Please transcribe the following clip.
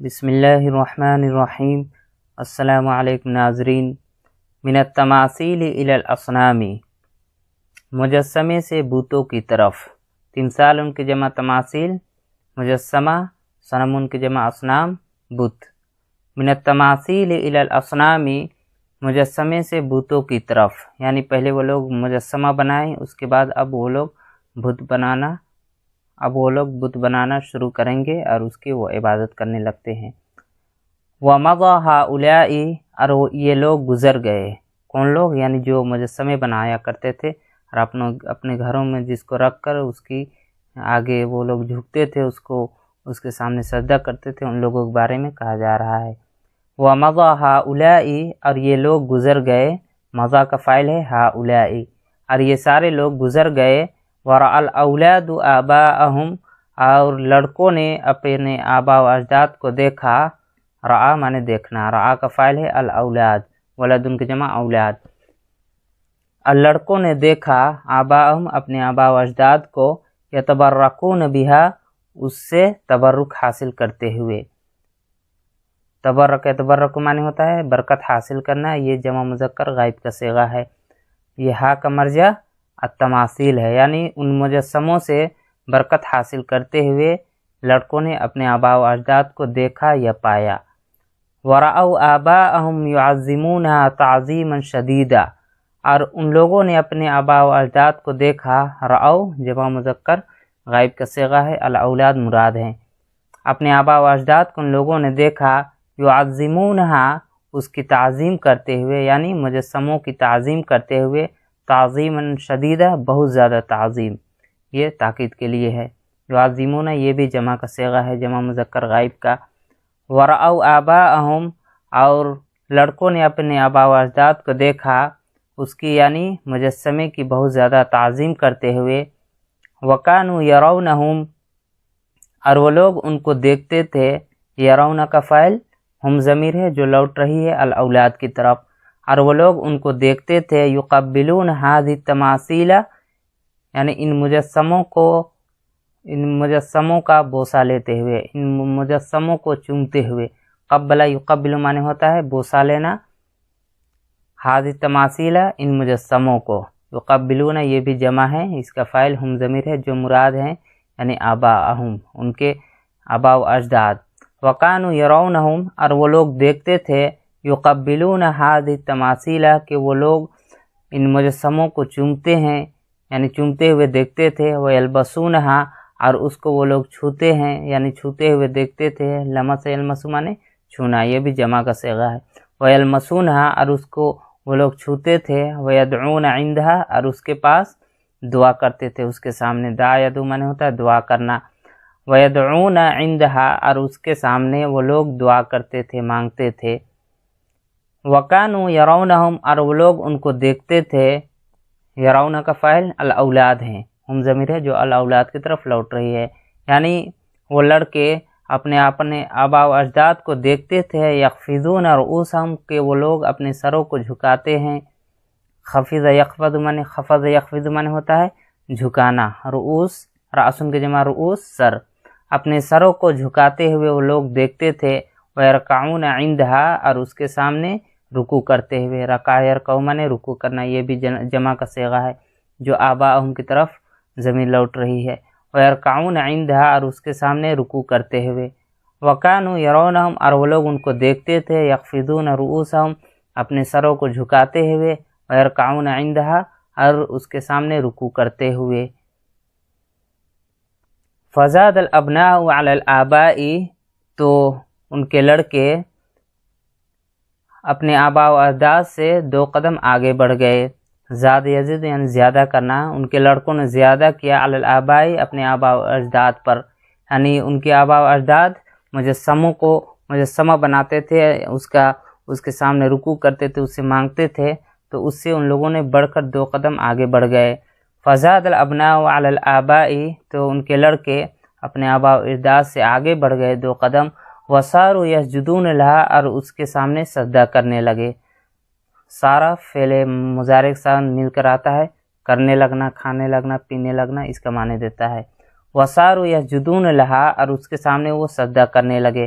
بسم اللہ الرحمن الرحیم۔ السلام علیکم ناظرین۔ من التماثیل الی الاصنام، مجسمے سے بتوں کی طرف۔ تمثال ان کی جمع تماثیل، مجسمہ، صنم ان کی جمع اصنام، بت۔ من التماثیل الی الاصنام، مجسمے سے بتوں کی طرف، یعنی پہلے وہ لوگ مجسمہ بنائیں، اس کے بعد اب وہ لوگ بت بنانا شروع کریں گے اور اس کی وہ عبادت کرنے لگتے ہیں۔ وَمَضَى هَؤُلَاءِ، اور یہ لوگ گزر گئے۔ کون لوگ؟ یعنی جو مجسمے بنایا کرتے تھے اور اپنے گھروں میں جس کو رکھ کر اس کی آگے وہ لوگ جھکتے تھے، اس کے سامنے سجدہ کرتے تھے، ان لوگوں کے بارے میں کہا جا رہا ہے۔ وَمَضَى هَؤُلَاءِ، اور یہ لوگ گزر گئے، مضى کا فاعل ہے هؤلاء، اور یہ سارے لوگ گزر گئے۔ وَرَأَى الْأَوْلَادُ آبَاءَهُمْ، اور لڑکوں نے اپنے آبا و اجداد کو دیکھا۔ رعا مانے دیکھنا، رعا کا فاعل ہے الاولاد، ولد ان کی جمع اولاد۔ لڑکوں نے دیکھا آباءہم، اپنے آبا و اجداد کو، یتبرکون بہا، اس سے تبرک حاصل کرتے ہوئے۔ تبرک مانے ہوتا ہے برکت حاصل کرنا، یہ جمع مذکر غائب کا صیغہ ہے۔ یہ ہا کا مرجع التماثیل ہے، یعنی ان مجسموں سے برکت حاصل کرتے ہوئے لڑکوں نے اپنے آبا و اجداد کو دیکھا یا پایا۔ وَرَأَوْا آبَاءَهُمْ يُعَظِّمُونَهَا تَعْظِيمًا شَدِيدًا، اور ان لوگوں نے اپنے آبا و اجداد کو دیکھا۔ رأو جمع مذکر غائب کا صیغہ ہے، الاولاد مراد ہیں۔ اپنے آبا و اجداد کو ان لوگوں نے دیکھا، يُعَظِّمُونَهَا، اس کی تعظیم کرتے ہوئے، یعنی مجسموں کی تعظیم کرتے ہوئے، تعظیمًا شدیدہ، بہت زیادہ تعظیم، یہ تاکید کے لیے ہے۔ یعظمون یہ بھی جمع کا صیغہ ہے، جمع مذکر غائب کا۔ وَرَأَوْا آبَاءَهُمْ، اور لڑکوں نے اپنے آبا و اجداد کو دیکھا، اس کی یعنی مجسمے کی بہت زیادہ تعظیم کرتے ہوئے۔ وَكَانُوا يَرَوْنَهُمْ، اور وہ لوگ ان کو دیکھتے تھے۔ یرون کا فاعل ہم ضمیر ہے جو لوٹ رہی ہے الاولاد کی طرف، اور وہ لوگ ان کو دیکھتے تھے۔ یقبلون هذه التماثیل، یعنی ان مجسموں کا بوسہ لیتے ہوئے، ان مجسموں کو چومتے ہوئے۔ قبل یقبل معنی ہوتا ہے بوسہ لینا، هذه التماثیل، ان مجسموں کو۔ یقبلون یہ بھی جمع ہے، اس کا فاعل ہم ضمیر ہے جو مراد ہیں یعنی آباءہم، ان کے آبا و اجداد۔ وَكَانُوا يَرَوْنَهُمْ، اور وہ لوگ دیکھتے تھے۔ یقبلون هذه التماثیل، کہ وہ لوگ ان مجسموں کو چومتے ہیں، یعنی چومتے ہوئے دیکھتے تھے۔ وَيَلْبَسُونَهَا، اور اس کو وہ لوگ چھوتے ہیں، یعنی چھوتے ہوئے دیکھتے تھے۔ لمس یلمس مانے چھونا، یہ بھی جمع کا صیغہ ہے۔ وَيَلْمَسُونَهَا، اور اس کو وہ لوگ چھوتے تھے۔ وَيَدْعُونَ عِنْدَهَا، اور اس کے پاس دعا کرتے تھے، اس کے سامنے۔ دعا یدعو مانے ہوتا ہے دعا کرنا۔ وَيَدْعُونَ عِنْدَهَا، اور اس کے سامنے وہ لوگ دعا کرتے تھے، مانگتے تھے۔ وَكَانُوا يَرَوْنَهُمْ، اور وہ لوگ ان کو دیکھتے تھے۔ یرون کا فاعل الاولاد ہیں، ہم ضمیر ہے جو الاولاد کی طرف لوٹ رہی ہے، یعنی وہ لڑکے اپنے آبا و اجداد کو دیکھتے تھے۔ یخفضون رؤوسہم، کہ وہ لوگ اپنے سروں کو جھکاتے ہیں۔ خفض یخفض مانے خفض یخفض مانے ہوتا ہے جھکانا۔ رؤوس رأس کی جمع رؤوس، سر، اپنے سروں کو جھکاتے ہوئے وہ لوگ دیکھتے تھے۔ وَيَرْكَعُونَ عِنْدَهَا، اور اس کے سامنے رکوع کرتے ہوئے۔ رکع یرکع مانے رکوع کرنا، یہ بھی جمع کا صیغہ ہے جو آباءہم کی طرف ضمیر لوٹ رہی ہے۔ وَيَرْكَعُونَ عِنْدَهَا، اور اس کے سامنے رکوع کرتے ہوئے۔ وَكَانُوا يَرَوْنَهُمْ، اور وہ لوگ ان کو دیکھتے تھے۔ يَخْفِضُونَ رُؤُوسَهُمْ، اپنے سروں کو جھکاتے ہوئے۔ وَيَرْكَعُونَ عِنْدَهَا، اور اس کے سامنے رکوع کرتے ہوئے۔ فَزَادَ الْأَبْنَاءُ عَلَى الْآبَاءِ، تو ان کے لڑکے اپنے آبا و اجداد سے 2 قدم آگے بڑھ گئے۔ زاد یزید یعنی زیادہ کرنا، ان کے لڑکوں نے زیادہ کیا علی الآباء، اپنے آبا و اجداد پر، یعنی ان کے آبا و اجداد مجسموں کو مجسمہ بناتے تھے، اس کے سامنے رکوع کرتے تھے، اس سے مانگتے تھے، تو اس سے ان لوگوں نے بڑھ کر 2 قدم آگے بڑھ گئے۔ فزاد الابناء علی الآباء، تو ان کے لڑکے اپنے آبا و اجداد سے آگے بڑھ گئے 2 قدم۔ وصاروا یسجدون لها، اور اس کے سامنے سجدہ کرنے لگے۔ سارا فعل مضارع کے ساتھ مل کر آتا ہے، کرنے لگنا، کھانے لگنا، پینے لگنا، اس کا معنی دیتا ہے۔ وصاروا یسجدون لها، اور اس کے سامنے وہ سجدہ کرنے لگے۔